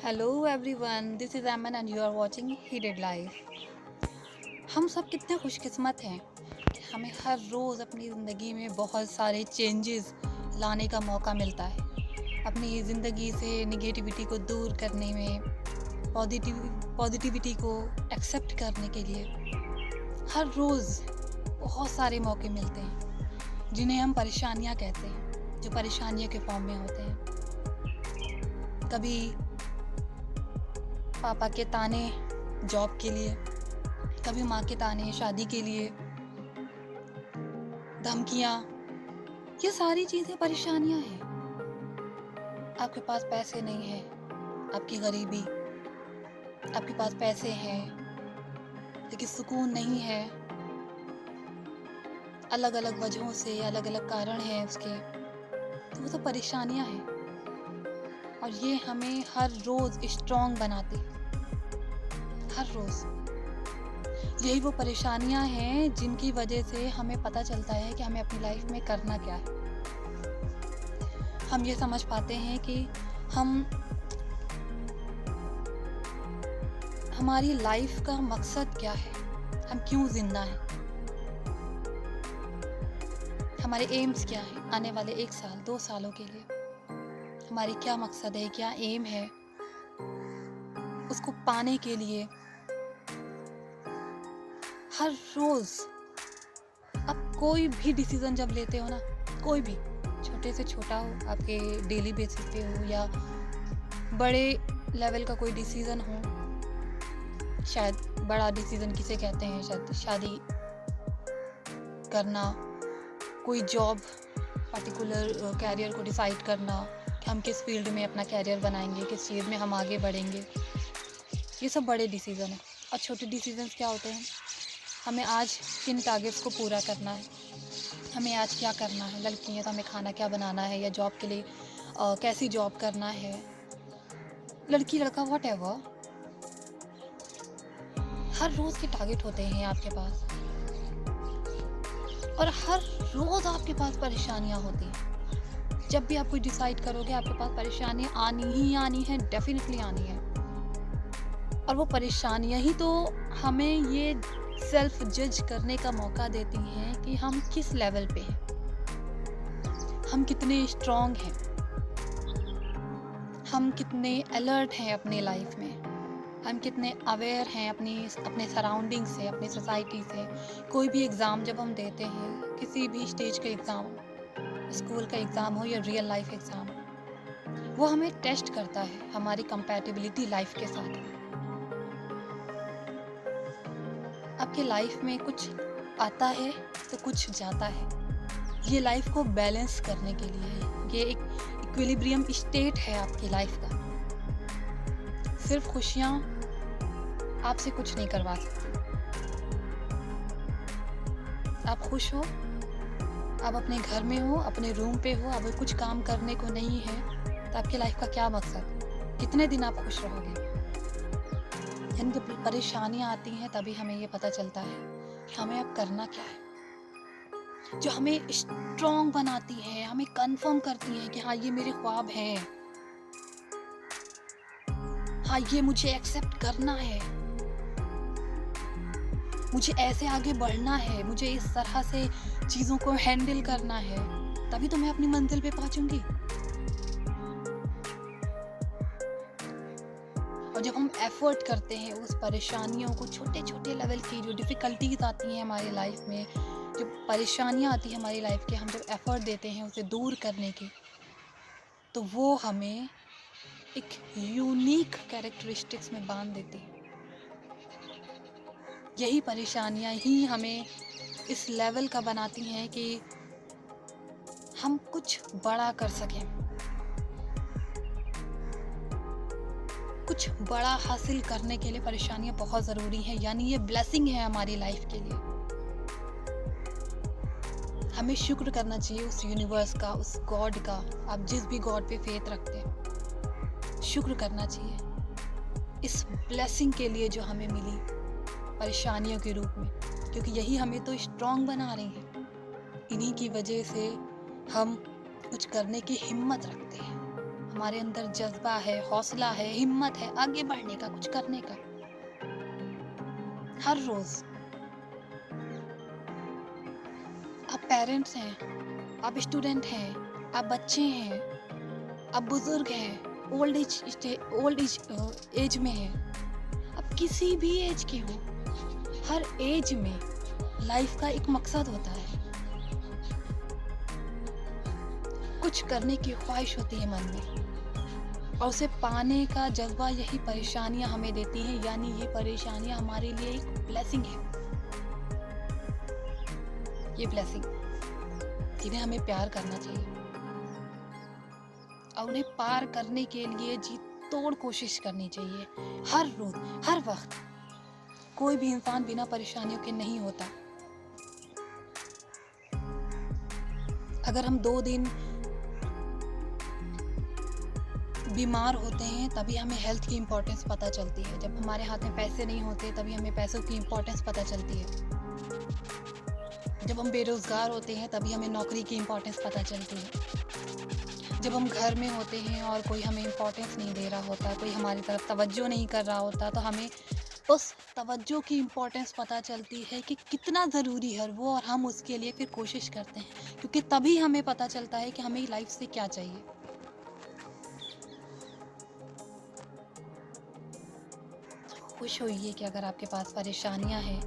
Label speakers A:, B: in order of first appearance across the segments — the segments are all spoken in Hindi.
A: Hello everyone, this is Aman and you are watching Heated Life। हम सब कितने खुशकिस्मत हैं कि हमें हर रोज़ अपनी ज़िंदगी में बहुत सारे चेंजेस लाने का मौका मिलता है। अपनी ज़िंदगी से निगेटिविटी को दूर करने में, पॉजिटिविटी को एक्सेप्ट करने के लिए हर रोज़ बहुत सारे मौके मिलते हैं जिन्हें हम परेशानियाँ कहते हैं, जो परेशानियों के फॉर्म में होते हैं। कभी पापा के ताने जॉब के लिए, कभी माँ के ताने शादी के लिए, धमकियाँ, ये सारी चीज़ें परेशानियाँ हैं। आपके पास पैसे नहीं है, आपकी गरीबी, आपके पास पैसे हैं लेकिन सुकून नहीं है। अलग अलग वजहों से अलग अलग कारण हैं उसके, तो वो सब परेशानियाँ हैं और ये हमें हर रोज़ स्ट्रॉन्ग बनाती, हर रोज़। यही वो परेशानियाँ हैं जिनकी वजह से हमें पता चलता है कि हमें अपनी लाइफ में करना क्या है। हम ये समझ पाते हैं कि हमारी लाइफ का मकसद क्या है, हम क्यों जिंदा हैं, हमारे एम्स क्या हैं आने वाले 1 साल 2 सालों के लिए, हमारी क्या मकसद है, क्या एम है। उसको पाने के लिए हर रोज़ आप कोई भी डिसीज़न जब लेते हो ना, कोई भी छोटे से छोटा हो, आपके डेली बेसिस पे हो या बड़े लेवल का कोई डिसीज़न हो, शायद बड़ा डिसीज़न किसे कहते हैं, शायद शादी करना, कोई जॉब, पर्टिकुलर कैरियर को डिसाइड करना कि हम किस फील्ड में अपना कैरियर बनाएंगे, किस चीज़ में हम आगे बढ़ेंगे। ये सब बड़े डिसीज़न हैं। और छोटे डिसीज़न्स क्या होते हैं, हमें आज किन टारगेट्स को पूरा करना है, हमें आज क्या करना है। लड़की है तो हमें खाना क्या बनाना है, या जॉब के लिए कैसी जॉब करना है। लड़की लड़का व्हाटएवर, हर रोज़ के टारगेट होते हैं आपके पास और हर रोज़ आपके पास परेशानियाँ होती हैं। जब भी आप कुछ डिसाइड करोगे आपके पास परेशानियाँ आनी ही आनी है, डेफिनेटली आनी है। और वो परेशानियाँ ही तो हमें ये सेल्फ जज करने का मौका देती हैं कि हम किस लेवल पे हैं, हम कितने स्ट्रॉन्ग हैं, हम कितने अलर्ट हैं अपने लाइफ में, हम कितने अवेयर हैं अपने सराउंडिंग से, अपनी सोसाइटी से। कोई भी एग्ज़ाम जब हम देते हैं, किसी भी स्टेज का एग्ज़ाम, स्कूल का एग्ज़ाम हो या रियल लाइफ एग्ज़ाम, वो हमें टेस्ट करता है हमारी कंपैटिबिलिटी लाइफ के साथ। आपके लाइफ में कुछ आता है तो कुछ जाता है। ये लाइफ को बैलेंस करने के लिए है। ये एक इक्विलिब्रियम स्टेट है आपकी लाइफ का। सिर्फ खुशियाँ आपसे कुछ नहीं करवा सकती। आप खुश हो, आप अपने घर में हो, अपने रूम पे हो, अब कुछ काम करने को नहीं है, तो आपकी लाइफ का क्या मकसद? कितने दिन आप खुश रहोगे? यानी जब परेशानियाँ आती हैं तभी हमें ये पता चलता है कि हमें अब करना क्या है। जो हमें स्ट्रॉन्ग बनाती है, हमें कंफर्म करती है कि हाँ ये मेरे ख्वाब हैं, हाँ ये मुझे एक्सेप्ट करना है, मुझे ऐसे आगे बढ़ना है, मुझे इस तरह से चीज़ों को हैंडल करना है, तभी तो मैं अपनी मंजिल पे पहुंचूंगी। और जब हम एफर्ट करते हैं उस परेशानियों को, छोटे छोटे लेवल की जो डिफ़िकल्टीज आती हैं हमारी लाइफ में, जो परेशानियाँ आती हैं हमारी लाइफ के, हम जब एफर्ट देते हैं उसे दूर करने की, तो वो हमें एक यूनिक कैरेक्टरिस्टिक्स में बांध देती है। यही परेशानियाँ ही हमें इस लेवल का बनाती हैं कि हम कुछ बड़ा कर सकें, कुछ बड़ा हासिल करने के लिए परेशानियाँ बहुत ज़रूरी हैं। यानी ये ब्लेसिंग है हमारी लाइफ के लिए। हमें शुक्र करना चाहिए उस यूनिवर्स का, उस गॉड का। आप जिस भी गॉड पे फेथ रखते हैं, शुक्र करना चाहिए इस ब्लेसिंग के लिए जो हमें मिली परेशानियों के रूप में, क्योंकि यही हमें तो स्ट्रॉन्ग बना रही है। इन्हीं की वजह से हम कुछ करने की हिम्मत रखते हैं, हमारे अंदर जज्बा है, हौसला है, हिम्मत है आगे बढ़ने का, कुछ करने का। हर रोज आप पेरेंट्स हैं, आप स्टूडेंट हैं, आप बच्चे हैं, आप बुजुर्ग हैं, ओल्ड एज में हैं, आप किसी भी एज के हो, हर एज में लाइफ का एक मकसद होता है। कुछ करने की ख्वाहिश होती है मन में और उसे पाने का जज्बा यही परेशानियां हमें देती हैं, यानी ये परेशानियां हमारे लिए एक ब्लेसिंग है। ये ब्लेसिंग जिन्हें हमें प्यार करना चाहिए और उन्हें पार करने के लिए जी तोड़ कोशिश करनी चाहिए। हर रोज, हर वक्त कोई भी इंसान बिना परेशानियों के नहीं होता। अगर हम 2 दिन बीमार होते हैं तभी हमें हेल्थ की इम्पोर्टेंस पता चलती है। जब हमारे हाथ में पैसे नहीं होते तभी हमें पैसों की इम्पोर्टेंस पता चलती है। जब हम बेरोजगार होते हैं तभी हमें नौकरी की इम्पोर्टेंस पता चलती है। जब हम घर में होते हैं और कोई हमें इम्पोर्टेंस नहीं दे रहा होता, कोई हमारी तरफ तवज्जो नहीं कर रहा होता, तो हमें उस तवज्जो की इम्पोर्टेंस पता चलती है कि कितना ज़रूरी है वो, और हम उसके लिए फिर कोशिश करते हैं, क्योंकि तभी हमें पता चलता है कि हमें लाइफ से क्या चाहिए। खुश होइए कि अगर आपके पास परेशानियां हैं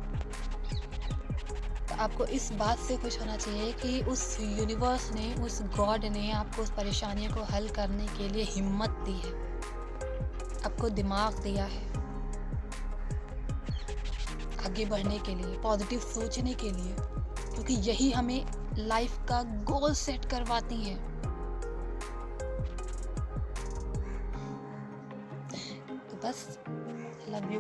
A: तो आपको इस बात से खुश होना चाहिए कि उस यूनिवर्स ने, उस गॉड ने आपको उस परेशानियों को हल करने के लिए हिम्मत दी है, आपको दिमाग दिया है आगे बढ़ने के लिए, पॉजिटिव सोचने के लिए, क्योंकि यही हमें लाइफ का गोल सेट करवाती है। तो बस लव यू।